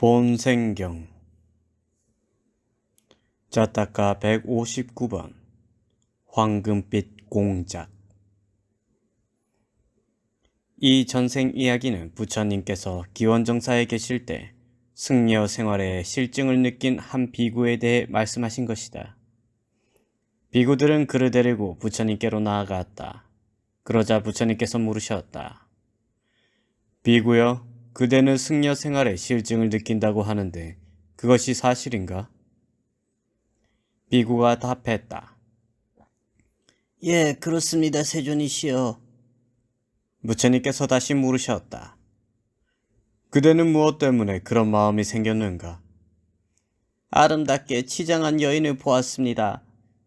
본생경 자타카 159번 황금빛 공작. 이 전생 이야기는 부처님께서 기원정사에 계실 때 승려 생활에 실증을 느낀 한 비구에 대해 말씀하신 것이다. 비구들은 그를 데리고 부처님께로 나아갔다. 그러자 부처님께서 물으셨다. 비구여, 그대는 승려 생활에 실증을 느낀다고 하는데 그것이 사실인가? 비구가 답했다. 예, 그렇습니다, 세존이시여. 부처님께서 다시 물으셨다. 그대는 무엇 때문에 그런 마음이 생겼는가? 아름답게 치장한 여인을 보았습니다.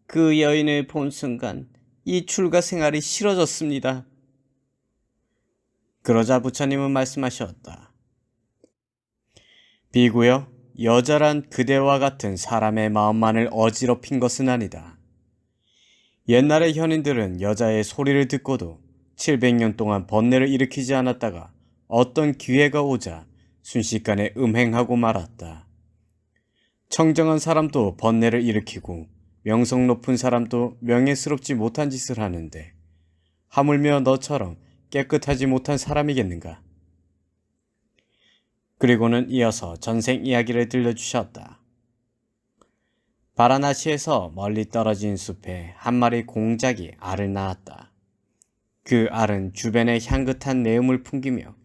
그 여인을 본 순간 이 출가 생활이 싫어졌습니다. 그러자 부처님은 말씀하셨다. 비구여, 여자란 그대와 같은 사람의 마음만을 어지럽힌 것은 아니다. 옛날의 현인들은 여자의 소리를 듣고도 700년 동안 번뇌를 일으키지 않았다가 어떤 기회가 오자 순식간에 음행하고 말았다. 청정한 사람도 번뇌를 일으키고 명성 높은 사람도 명예스럽지 못한 짓을 하는데 하물며 너처럼 깨끗하지 못한 사람이겠는가? 그리고는 이어서 전생 이야기를 들려주셨다. 바라나시에서 멀리 떨어진 숲에 한 마리 공작이 알을 낳았다. 그 알은 주변에 향긋한 내음을 풍기며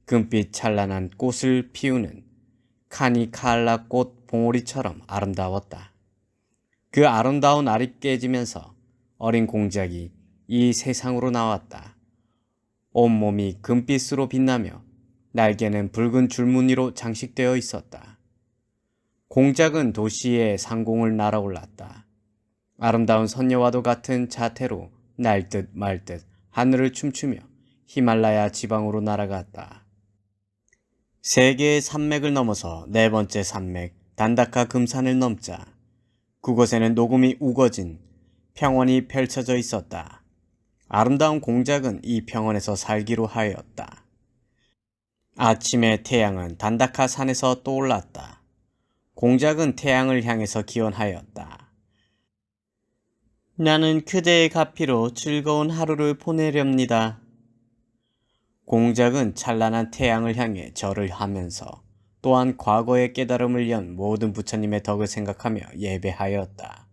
금빛 찬란한 꽃을 피우는 카니칼라 꽃 봉오리처럼 아름다웠다. 그 아름다운 알이 깨지면서 어린 공작이 이 세상으로 나왔다. 온몸이 금빛으로 빛나며 날개는 붉은 줄무늬로 장식되어 있었다. 공작은 도시의 상공을 날아올랐다. 아름다운 선녀와도 같은 자태로 날듯 말듯 하늘을 춤추며 히말라야 지방으로 날아갔다. 세 개의 산맥을 넘어서 네 번째 산맥 단다카 금산을 넘자 그곳에는 녹음이 우거진 평원이 펼쳐져 있었다. 아름다운 공작은 이 평원에서 살기로 하였다. 아침에 태양은 단다카 산에서 떠올랐다. 공작은 태양을 향해서 기원하였다. 나는 그대의 가피로 즐거운 하루를 보내렵니다. 공작은 찬란한 태양을 향해 절을 하면서 또한 과거의 깨달음을 연 모든 부처님의 덕을 생각하며 예배하였다.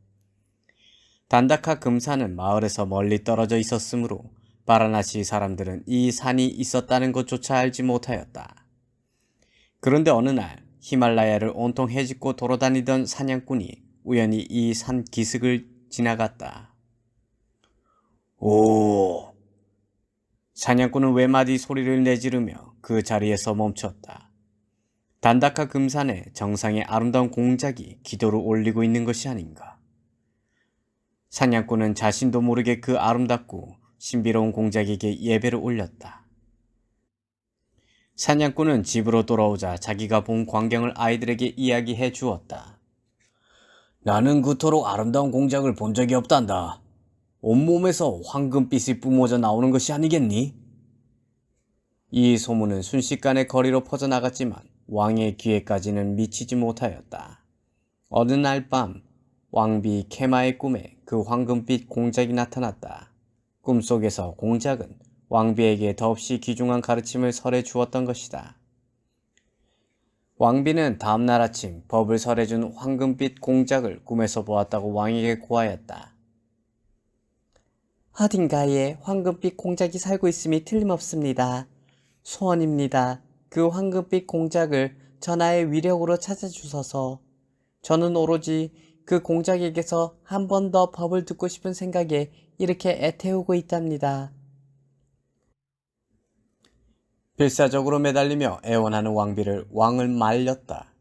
단다카 금산은 마을에서 멀리 떨어져 있었으므로 바라나시 사람들은 이 산이 있었다는 것조차 알지 못하였다. 그런데 어느 날 히말라야를 온통 헤집고 돌아다니던 사냥꾼이 우연히 이 산 기슭을 지나갔다. 오! 사냥꾼은 외마디 소리를 내지르며 그 자리에서 멈췄다. 단다카 금산의 정상에 아름다운 공작이 기도를 올리고 있는 것이 아닌가. 사냥꾼은 자신도 모르게 그 아름답고 신비로운 공작에게 예배를 올렸다. 사냥꾼은 집으로 돌아오자 자기가 본 광경을 아이들에게 이야기해 주었다. 나는 그토록 아름다운 공작을 본 적이 없단다. 온몸에서 황금빛이 뿜어져 나오는 것이 아니겠니? 이 소문은 순식간에 거리로 퍼져나갔지만 왕의 귀에까지는 미치지 못하였다. 어느 날 밤 왕비 케마의 꿈에 그 황금빛 공작이 나타났다. 꿈속에서 공작은 왕비에게 더없이 귀중한 가르침을 설해 주었던 것이다. 왕비는 다음날 아침 법을 설해준 황금빛 공작을 꿈에서 보았다고 왕에게 고하였다. 어딘가에 황금빛 공작이 살고 있음이 틀림없습니다. 소원입니다. 그 황금빛 공작을 전하의 위력으로 찾아주소서. 저는 오로지 그 공작에게서 한 번 더 법을 듣고 싶은 생각에 이렇게 애태우고 있답니다. 필사적으로 매달리며 애원하는 왕비를 왕을 말렸다.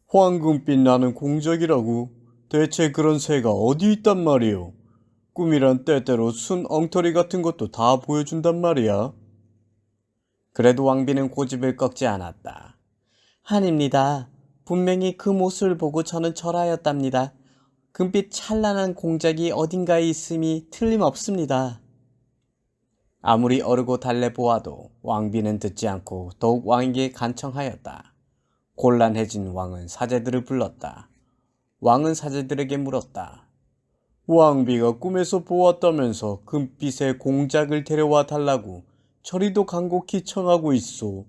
황금빛 나는 공작이라고? 대체 그런 새가 어디 있단 말이오? 꿈이란 때때로 순 엉터리 같은 것도 다 보여준단 말이야. 그래도 왕비는 고집을 꺾지 않았다. 아닙니다. 분명히 그 모습을 보고 저는 절하였답니다. 금빛 찬란한 공작이 어딘가에 있음이 틀림없습니다. 아무리 어르고 달래보아도 왕비는 듣지 않고 더욱 왕에게 간청하였다. 곤란해진 왕은 사제들을 불렀다. 왕은 사제들에게 물었다. 왕비가 꿈에서 보았다면서 금빛의 공작을 데려와 달라고 저리도 간곡히 청하고 있소.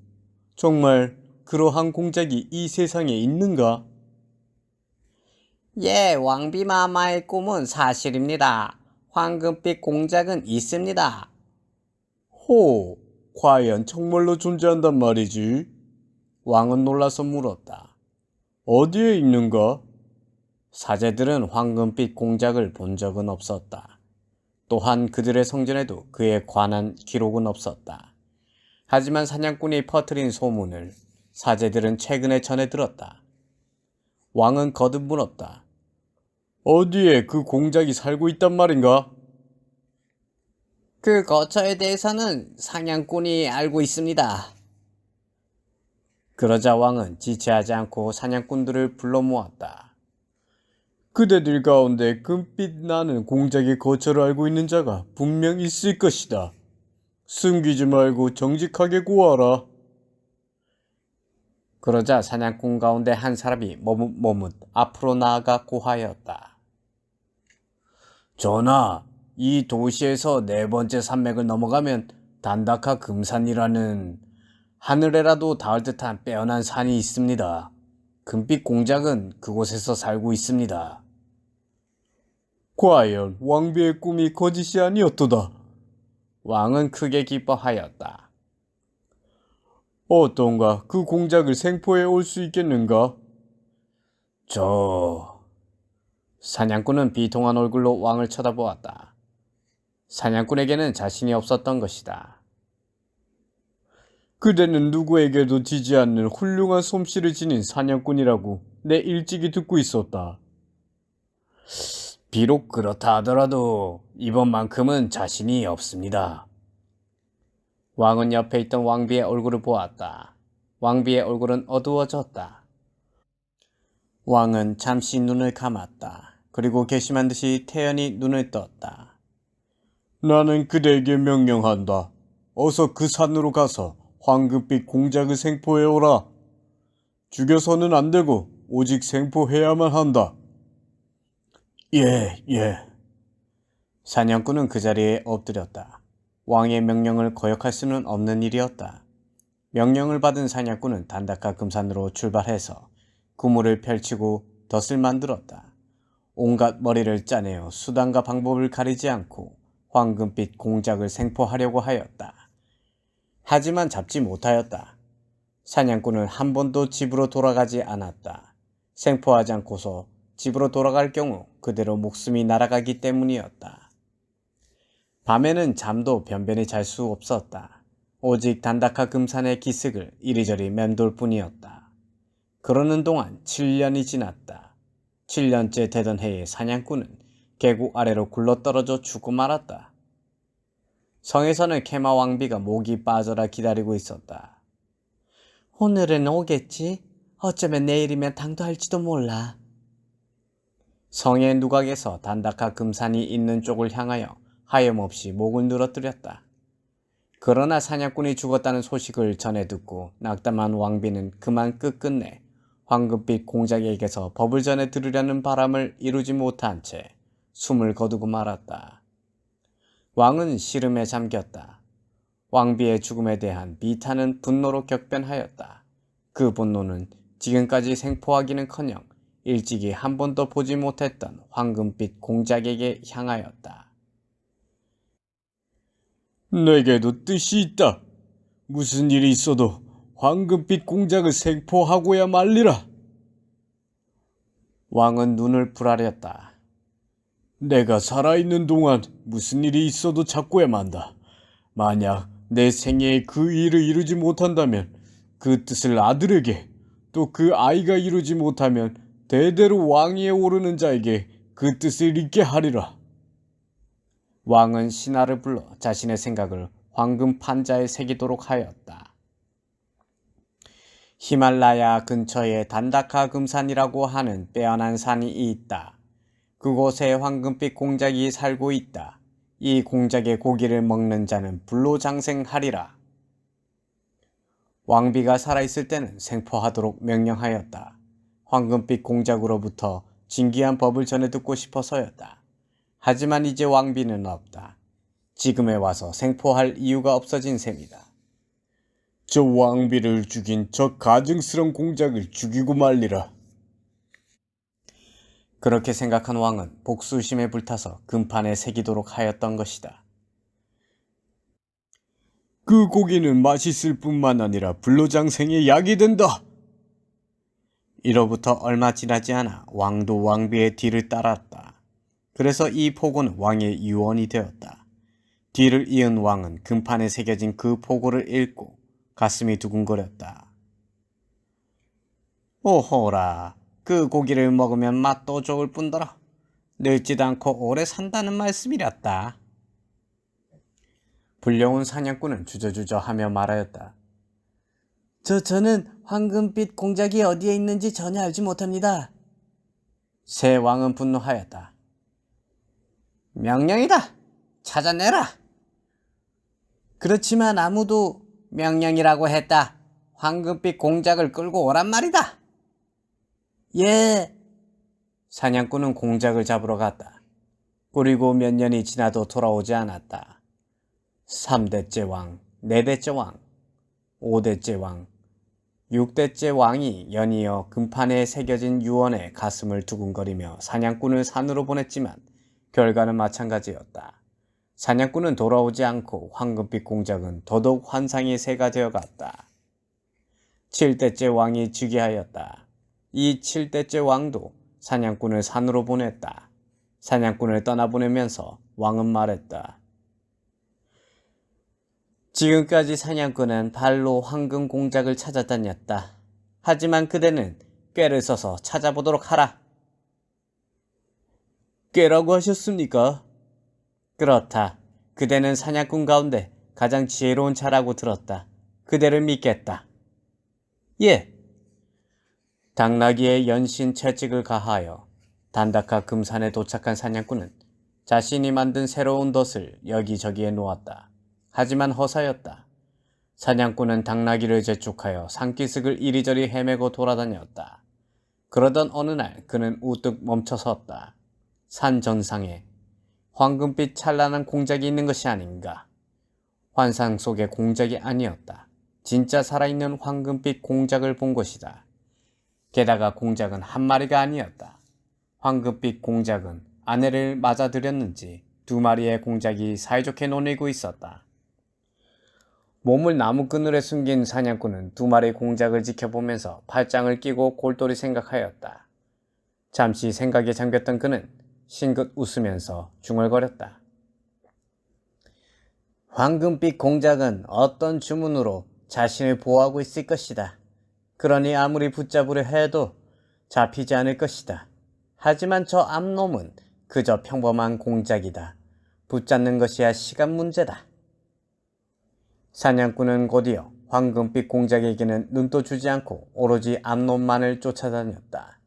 정말 그러한 공작이 이 세상에 있는가? 예, 왕비마마의 꿈은 사실입니다. 황금빛 공작은 있습니다. 호, 과연 정말로 존재한단 말이지? 왕은 놀라서 물었다. 어디에 있는가? 사제들은 황금빛 공작을 본 적은 없었다. 또한 그들의 성전에도 그에 관한 기록은 없었다. 하지만 사냥꾼이 퍼뜨린 소문을 사제들은 최근에 전해 들었다. 왕은 거듭 물었다. 어디에 그 공작이 살고 있단 말인가? 그 거처에 대해서는 사냥꾼이 알고 있습니다. 그러자 왕은 지체하지 않고 사냥꾼들을 불러 모았다. 그대들 가운데 금빛 나는 공작의 거처를 알고 있는 자가 분명 있을 것이다. 숨기지 말고 정직하게 고하라. 그러자 사냥꾼 가운데 한 사람이 머뭇 앞으로 나아가 고하였다. 전하, 이 도시에서 네 번째 산맥을 넘어가면 단다카 금산이라는 하늘에라도 닿을 듯한 빼어난 산이 있습니다. 금빛 공작은 그곳에서 살고 있습니다. 과연 왕비의 꿈이 거짓이 아니었도다. 왕은 크게 기뻐하였다. 어떤가 그 공작을 생포해 올 수 있겠는가? 사냥꾼은 비통한 얼굴로 왕을 쳐다보았다. 사냥꾼에게는 자신이 없었던 것이다. 그대는 누구에게도 지지 않는 훌륭한 솜씨를 지닌 사냥꾼이라고 내 일찍이 듣고 있었다. 비록 그렇다 하더라도 이번만큼은 자신이 없습니다. 왕은 옆에 있던 왕비의 얼굴을 보았다. 왕비의 얼굴은 어두워졌다. 왕은 잠시 눈을 감았다. 그리고 결심한 듯이 태연히 눈을 떴다. 나는 그대에게 명령한다. 어서 그 산으로 가서 황금빛 공작을 생포해오라. 죽여서는 안 되고 오직 생포해야만 한다. 예. 사냥꾼은 그 자리에 엎드렸다. 왕의 명령을 거역할 수는 없는 일이었다. 명령을 받은 사냥꾼은 단다카 금산으로 출발해서 그물을 펼치고 덫을 만들었다. 온갖 머리를 짜내어 수단과 방법을 가리지 않고 황금빛 공작을 생포하려고 하였다. 하지만 잡지 못하였다. 사냥꾼은 한 번도 집으로 돌아가지 않았다. 생포하지 않고서 집으로 돌아갈 경우 그대로 목숨이 날아가기 때문이었다. 밤에는 잠도 변변히 잘 수 없었다. 오직 단다카 금산의 기슭을 이리저리 맴돌 뿐이었다. 그러는 동안 7년이 지났다. 7년째 되던 해에 사냥꾼은 계곡 아래로 굴러떨어져 죽고 말았다. 성에서는 케마 왕비가 목이 빠져라 기다리고 있었다. 오늘은 오겠지? 어쩌면 내일이면 당도할지도 몰라. 성의 누각에서 단다카 금산이 있는 쪽을 향하여 하염없이 목을 늘어뜨렸다. 그러나 사냥꾼이 죽었다는 소식을 전해 듣고 낙담한 왕비는 그만 끝끝내 황금빛 공작에게서 법을 전해 들으려는 바람을 이루지 못한 채 숨을 거두고 말았다. 왕은 시름에 잠겼다. 왕비의 죽음에 대한 비탄은 분노로 격변하였다. 그 분노는 지금까지 생포하기는커녕 일찍이 한 번도 보지 못했던 황금빛 공작에게 향하였다. 내게도 뜻이 있다. 무슨 일이 있어도 황금빛 공작을 생포하고야 말리라. 왕은 눈을 부라렸다. 내가 살아있는 동안 무슨 일이 있어도 잡고야 만다. 만약 내 생애에 그 일을 이루지 못한다면 그 뜻을 아들에게, 또 그 아이가 이루지 못하면 대대로 왕위에 오르는 자에게 그 뜻을 잊게 하리라. 왕은 신하를 불러 자신의 생각을 황금 판자에 새기도록 하였다. 히말라야 근처에 단다카 금산이라고 하는 빼어난 산이 있다. 그곳에 황금빛 공작이 살고 있다. 이 공작의 고기를 먹는 자는 불로 장생하리라. 왕비가 살아있을 때는 생포하도록 명령하였다. 황금빛 공작으로부터 진귀한 법을 전해 듣고 싶어서였다. 하지만 이제 왕비는 없다. 지금에 와서 생포할 이유가 없어진 셈이다. 저 왕비를 죽인 저 가증스러운 공작을 죽이고 말리라. 그렇게 생각한 왕은 복수심에 불타서 금판에 새기도록 하였던 것이다. 그 고기는 맛있을 뿐만 아니라 불로장생의 약이 된다. 이로부터 얼마 지나지 않아 왕도 왕비의 뒤를 따랐다. 그래서 이 포고는 왕의 유언이 되었다. 뒤를 이은 왕은 금판에 새겨진 그 포고를 읽고 가슴이 두근거렸다. 오호라, 그 고기를 먹으면 맛도 좋을 뿐더러 늙지도 않고 오래 산다는 말씀이랬다. 불려온 사냥꾼은 주저주저 하며 말하였다. 저는 황금빛 공작이 어디에 있는지 전혀 알지 못합니다. 새 왕은 분노하였다. 명령이다. 찾아내라. 그렇지만 아무도 명령이라고 했다. 황금빛 공작을 끌고 오란 말이다. 예. 사냥꾼은 공작을 잡으러 갔다. 그리고 몇 년이 지나도 돌아오지 않았다. 3대째 왕, 4대째 왕, 5대째 왕, 6대째 왕이 연이어 금판에 새겨진 유언에 가슴을 두근거리며 사냥꾼을 산으로 보냈지만 결과는 마찬가지였다. 사냥꾼은 돌아오지 않고 황금빛 공작은 더더욱 환상의 새가 되어갔다. 7대째 왕이 즉위하였다. 이 7대째 왕도 사냥꾼을 산으로 보냈다. 사냥꾼을 떠나보내면서 왕은 말했다. 지금까지 사냥꾼은 발로 황금 공작을 찾아다녔다. 하지만 그대는 꾀를 써서 찾아보도록 하라. 꾀라고 하셨습니까? 그렇다. 그대는 사냥꾼 가운데 가장 지혜로운 자라고 들었다. 그대를 믿겠다. 예. 당나귀의 연신 채찍을 가하여 단다카 금산에 도착한 사냥꾼은 자신이 만든 새로운 덫을 여기저기에 놓았다. 하지만 허사였다. 사냥꾼은 당나귀를 재촉하여 산기슭을 이리저리 헤매고 돌아다녔다. 그러던 어느 날 그는 우뚝 멈춰섰다. 산 정상에 황금빛 찬란한 공작이 있는 것이 아닌가. 환상 속의 공작이 아니었다. 진짜 살아있는 황금빛 공작을 본 것이다. 게다가 공작은 한 마리가 아니었다. 황금빛 공작은 아내를 맞아들였는지 2마리의 공작이 사이좋게 놀고 있었다. 몸을 나무그늘에 숨긴 사냥꾼은 2마리 공작을 지켜보면서 팔짱을 끼고 골똘히 생각하였다. 잠시 생각에 잠겼던 그는 싱긋 웃으면서 중얼거렸다. 황금빛 공작은 어떤 주문으로 자신을 보호하고 있을 것이다. 그러니 아무리 붙잡으려 해도 잡히지 않을 것이다. 하지만 저 암놈은 그저 평범한 공작이다. 붙잡는 것이야 시간 문제다. 사냥꾼은 곧이어 황금빛 공작에게는 눈도 주지 않고 오로지 암놈만을 쫓아다녔다.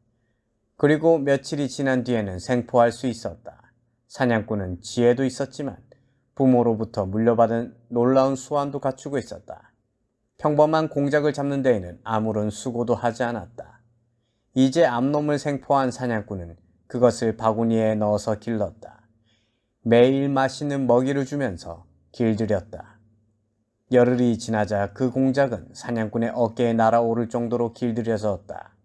그리고 며칠이 지난 뒤에는 생포할 수 있었다. 사냥꾼은 지혜도 있었지만 부모로부터 물려받은 놀라운 수완도 갖추고 있었다. 평범한 공작을 잡는 데에는 아무런 수고도 하지 않았다. 이제 암놈을 생포한 사냥꾼은 그것을 바구니에 넣어서 길렀다. 매일 맛있는 먹이를 주면서 길들였다. 열흘이 지나자 그 공작은 사냥꾼의 어깨에 날아오를 정도로 길들여졌다.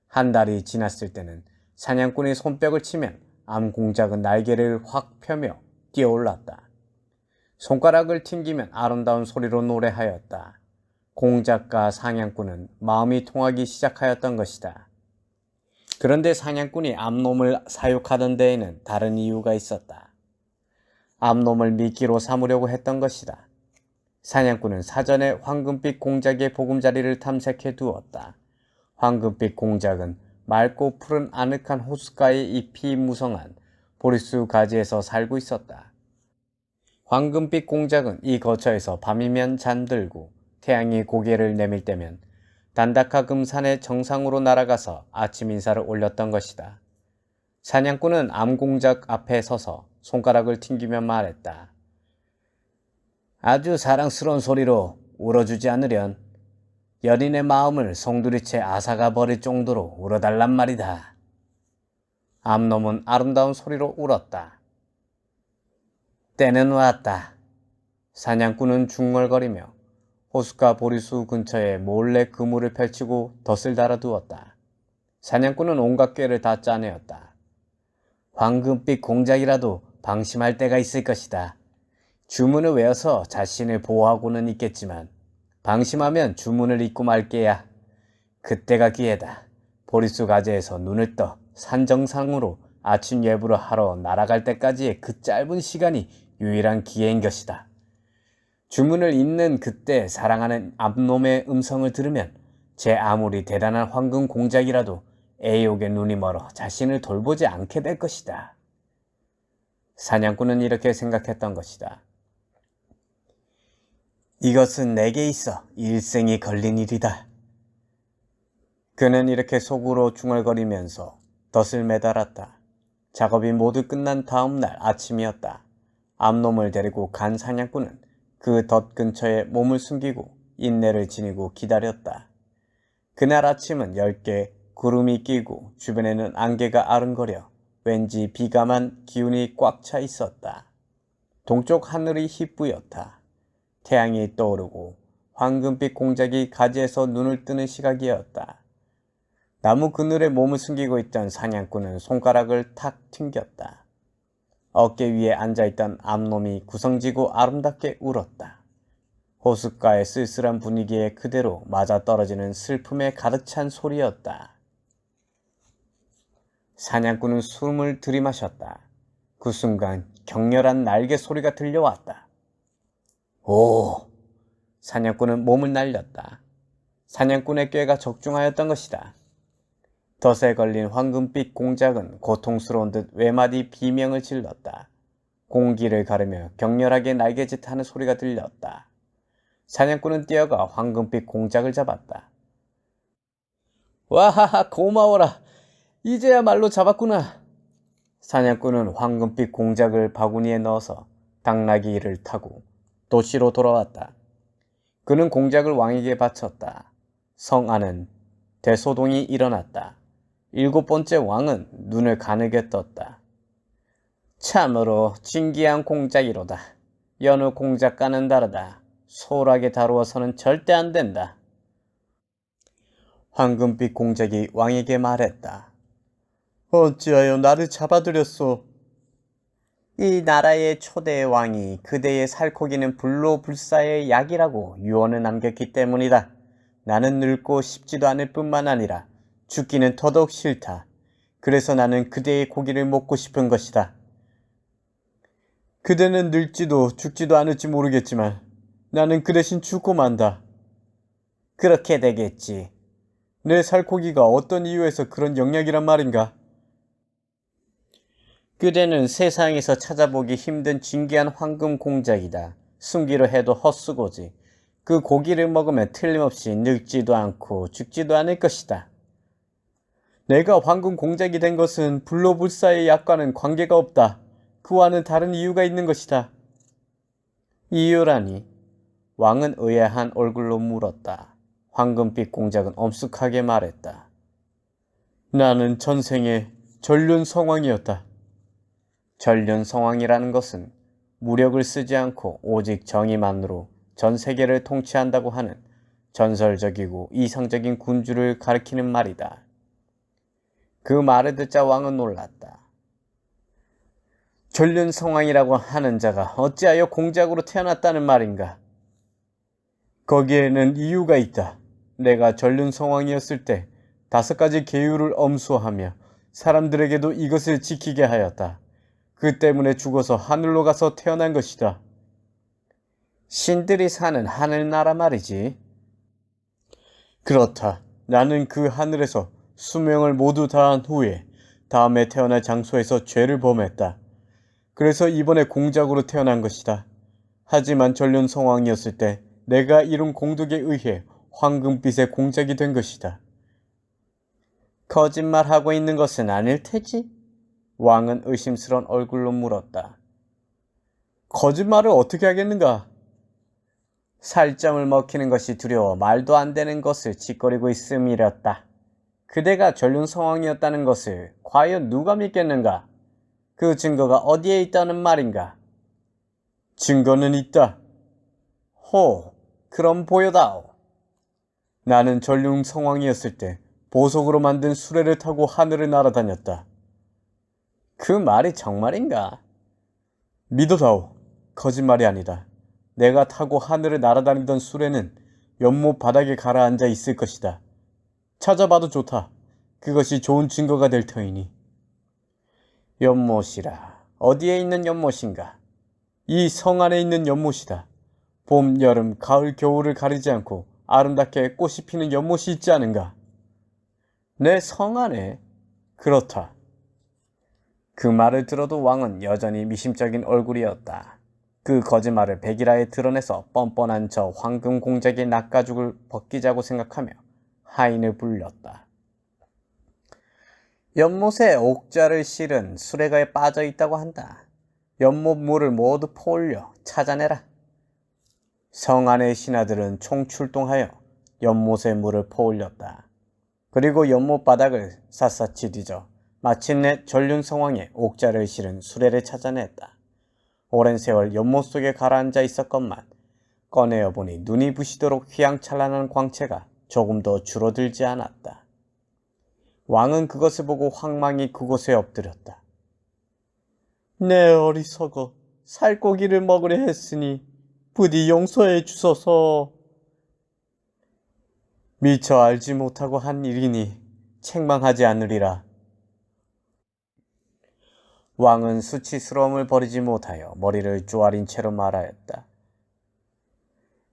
한 달이 지났을 때는 사냥꾼이 손뼉을 치면 암 공작은 날개를 확 펴며 뛰어올랐다. 손가락을 튕기면 아름다운 소리로 노래하였다. 공작과 사냥꾼은 마음이 통하기 시작하였던 것이다. 그런데 사냥꾼이 암놈을 사육하던 데에는 다른 이유가 있었다. 암놈을 미끼로 삼으려고 했던 것이다. 사냥꾼은 사전에 황금빛 공작의 보금자리를 탐색해 두었다. 황금빛 공작은 맑고 푸른 아늑한 호숫가의 잎이 무성한 보리수 가지에서 살고 있었다. 황금빛 공작은 이 거처에서 밤이면 잠들고 태양이 고개를 내밀 때면 단다카 금산의 정상으로 날아가서 아침 인사를 올렸던 것이다. 사냥꾼은 암공작 앞에 서서 손가락을 튕기며 말했다. 아주 사랑스러운 소리로 울어주지 않으련 여린의 마음을 송두리째 앗아가 버릴 정도로 울어달란 말이다. 암놈은 아름다운 소리로 울었다. 때는 왔다. 사냥꾼은 중얼거리며 호숫가 보리수 근처에 몰래 그물을 펼치고 덫을 달아두었다. 사냥꾼은 온갖 꾀를 다 짜내었다. 황금빛 공작이라도 방심할 때가 있을 것이다. 주문을 외워서 자신을 보호하고는 있겠지만 방심하면 주문을 잊고 말 게야. 그때가 기회다. 보리수 가지에서 눈을 떠 산정상으로 아침 예불을 하러 날아갈 때까지의 그 짧은 시간이 유일한 기회인 것이다. 주문을 읽는 그때 사랑하는 암놈의 음성을 들으면 제 아무리 대단한 황금 공작이라도 애욕에 눈이 멀어 자신을 돌보지 않게 될 것이다. 사냥꾼은 이렇게 생각했던 것이다. 이것은 내게 있어 일생이 걸린 일이다. 그는 이렇게 속으로 중얼거리면서 덫을 매달았다. 작업이 모두 끝난 다음 날 아침이었다. 암놈을 데리고 간 사냥꾼은 그 덫 근처에 몸을 숨기고 인내를 지니고 기다렸다. 그날 아침은 엷게 구름이 끼고 주변에는 안개가 아른거려 왠지 비감한 기운이 꽉 차 있었다. 동쪽 하늘이 희뿌였다. 태양이 떠오르고 황금빛 공작이 가지에서 눈을 뜨는 시각이었다. 나무 그늘에 몸을 숨기고 있던 사냥꾼은 손가락을 탁 튕겼다. 어깨 위에 앉아있던 암놈이 구성지고 아름답게 울었다. 호숫가의 쓸쓸한 분위기에 그대로 맞아떨어지는 슬픔에 가득 찬 소리였다. 사냥꾼은 숨을 들이마셨다. 그 순간 격렬한 날개 소리가 들려왔다. 오! 사냥꾼은 몸을 날렸다. 사냥꾼의 꾀가 적중하였던 것이다. 덫에 걸린 황금빛 공작은 고통스러운 듯 외마디 비명을 질렀다. 공기를 가르며 격렬하게 날개짓하는 소리가 들렸다. 사냥꾼은 뛰어가 황금빛 공작을 잡았다. 와하하, 고마워라. 이제야말로 잡았구나. 사냥꾼은 황금빛 공작을 바구니에 넣어서 당나귀를 타고 도시로 돌아왔다. 그는 공작을 왕에게 바쳤다. 성 안은 대소동이 일어났다. 7번째 왕은 눈을 가늘게 떴다. 참으로 진기한 공작이로다. 여느 공작과는 다르다. 소홀하게 다루어서는 절대 안 된다. 황금빛 공작이 왕에게 말했다. 어찌하여 나를 잡아들였소? 이 나라의 초대 왕이 그대의 살코기는 불로불사의 약이라고 유언을 남겼기 때문이다. 나는 늙고 싶지도 않을 뿐만 아니라 죽기는 더더욱 싫다. 그래서 나는 그대의 고기를 먹고 싶은 것이다. 그대는 늙지도 죽지도 않을지 모르겠지만 나는 그 대신 죽고 만다. 그렇게 되겠지. 내 살코기가 어떤 이유에서 그런 영약이란 말인가? 그대는 세상에서 찾아보기 힘든 진귀한 황금 공작이다. 숨기려 해도 헛수고지. 그 고기를 먹으면 틀림없이 늙지도 않고 죽지도 않을 것이다. 내가 황금 공작이 된 것은 불로불사의 약과는 관계가 없다. 그와는 다른 이유가 있는 것이다. 이유라니? 왕은 의아한 얼굴로 물었다. 황금빛 공작은 엄숙하게 말했다. 나는 전생에 전륜성왕이었다. 전륜성왕이라는 것은 무력을 쓰지 않고 오직 정의만으로 전 세계를 통치한다고 하는 전설적이고 이상적인 군주를 가리키는 말이다. 그 말을 듣자 왕은 놀랐다. 전륜성왕이라고 하는 자가 어찌하여 공작으로 태어났다는 말인가? 거기에는 이유가 있다. 내가 전륜성왕이었을 때 5가지 계율을 엄수하며 사람들에게도 이것을 지키게 하였다. 그 때문에 죽어서 하늘로 가서 태어난 것이다. 신들이 사는 하늘나라 말이지. 그렇다. 나는 그 하늘에서 수명을 모두 다한 후에 다음에 태어날 장소에서 죄를 범했다. 그래서 이번에 공작으로 태어난 것이다. 하지만 전륜성왕이었을 때 내가 이룬 공덕에 의해 황금빛의 공작이 된 것이다. 거짓말하고 있는 것은 아닐 테지? 왕은 의심스러운 얼굴로 물었다. 거짓말을 어떻게 하겠는가? 살점을 먹히는 것이 두려워 말도 안 되는 것을 짓거리고 있음이렸다. 그대가 전륜 성왕이었다는 것을 과연 누가 믿겠는가? 그 증거가 어디에 있다는 말인가? 증거는 있다. 호, 그럼 보여다오. 나는 전륜 성왕이었을 때 보석으로 만든 수레를 타고 하늘을 날아다녔다. 그 말이 정말인가? 믿어다오. 거짓말이 아니다. 내가 타고 하늘을 날아다니던 수레는 연못 바닥에 가라앉아 있을 것이다. 찾아봐도 좋다. 그것이 좋은 증거가 될 터이니. 연못이라. 어디에 있는 연못인가? 이 성 안에 있는 연못이다. 봄, 여름, 가을, 겨울을 가리지 않고 아름답게 꽃이 피는 연못이 있지 않은가? 내 성 안에? 그렇다. 그 말을 들어도 왕은 여전히 미심쩍은 얼굴이었다. 그 거짓말을 백일하에 드러내서 뻔뻔한 저 황금 공작의 낯가죽을 벗기자고 생각하며 하인을 불렀다. 연못에 옥자를 실은 수레가 빠져 있다고 한다. 연못 물을 모두 퍼올려 찾아내라. 성 안의 신하들은 총출동하여 연못의 물을 퍼올렸다. 그리고 연못 바닥을 샅샅이 뒤져 마침내 전륜 성왕의 옥자를 실은 수레를 찾아냈다. 오랜 세월 연못 속에 가라앉아 있었건만 꺼내어 보니 눈이 부시도록 휘황찬란한 광채가 조금 더 줄어들지 않았다. 왕은 그것을 보고 황망히 그곳에 엎드렸다. 내 어리석어 살코기를 먹으려 했으니 부디 용서해 주소서. 미처 알지 못하고 한 일이니 책망하지 않으리라. 왕은 수치스러움을 버리지 못하여 머리를 쪼아린 채로 말하였다.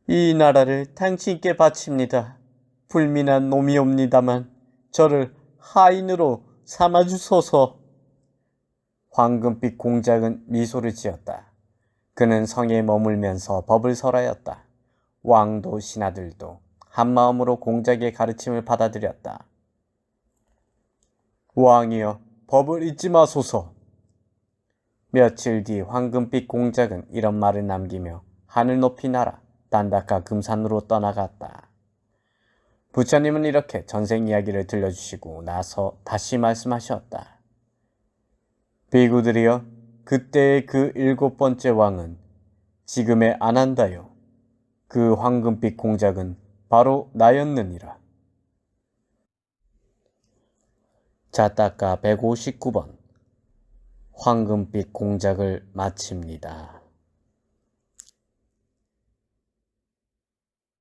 이 나라를 당신께 바칩니다. 불민한 놈이옵니다만 저를 하인으로 삼아주소서. 황금빛 공작은 미소를 지었다. 그는 성에 머물면서 법을 설하였다. 왕도 신하들도 한마음으로 공작의 가르침을 받아들였다. 왕이여, 법을 잊지 마소서. 며칠 뒤 황금빛 공작은 이런 말을 남기며 하늘 높이 날아 단다카 금산으로 떠나갔다. 부처님은 이렇게 전생 이야기를 들려주시고 나서 다시 말씀하셨다. 비구들이여, 그때의 그 7번째 왕은 지금의 아난다요. 그 황금빛 공작은 바로 나였느니라. 자타카 159번 황금빛 공작을 마칩니다.